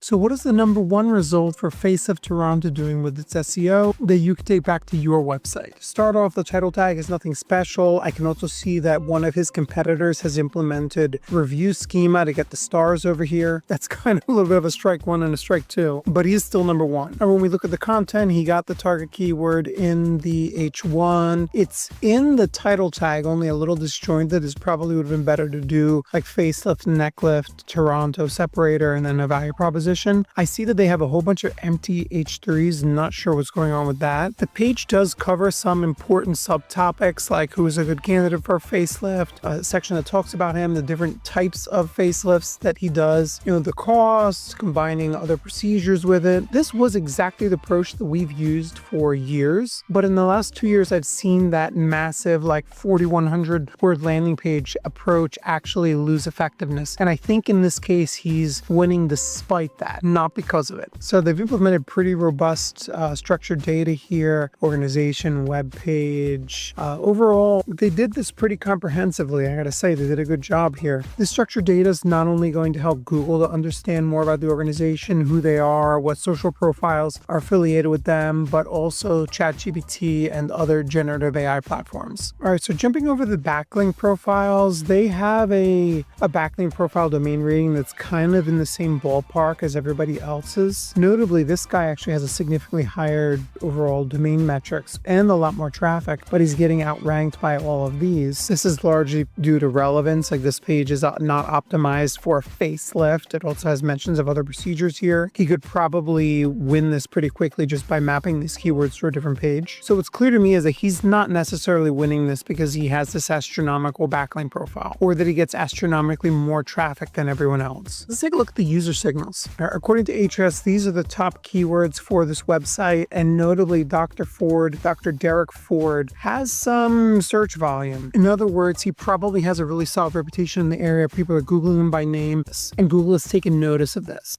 So what is the number one result for Facelift Toronto doing with its SEO that you can take back to your website? Start off, the title tag is nothing special. I can also see that one of his competitors has implemented review schema to get the stars over here. That's kind of a little bit of a strike one and a strike two, but he is still number one. And when we look at the content, he got the target keyword in the H1. It's in the title tag, only a little disjointed. This probably would have been better to do like facelift, neck lift, Toronto separator, and then a value proposition. I see that they have a whole bunch of empty H3s. Not sure what's going on with that. The page does cover some important subtopics like who is a good candidate for a facelift, a section that talks about him, the different types of facelifts that he does, the costs, combining other procedures with it. This was exactly the approach that we've used for years, but in the last 2 years, I've seen that massive 4,100 word landing page approach actually lose effectiveness. And I think in this case, he's winning despite that, not because of it. So they've implemented pretty robust structured data here, organization, web page. Overall, they did this pretty comprehensively. I gotta say, they did a good job here. This structured data is not only going to help Google to understand more about the organization, who they are, what social profiles are affiliated with them, but also ChatGPT and other generative AI platforms. All right, so jumping over the backlink profiles, they have a backlink profile domain rating that's kind of in the same ballpark as everybody else's. Notably, this guy actually has a significantly higher overall domain metrics and a lot more traffic, but he's getting outranked by all of these. This is largely due to relevance. Like this page is not optimized for a facelift. It also has mentions of other procedures here. He could probably win this pretty quickly just by mapping these keywords to a different page. So what's clear to me is that he's not necessarily winning this because he has this astronomical backlink profile or that he gets astronomically more traffic than everyone else. Let's take a look at the user signals. According to Ahrefs, these are the top keywords for this website, and notably Dr. Derek Ford, has some search volume. In other words, he probably has a really solid reputation in the area. People are Googling him by name, and Google has taken notice of this.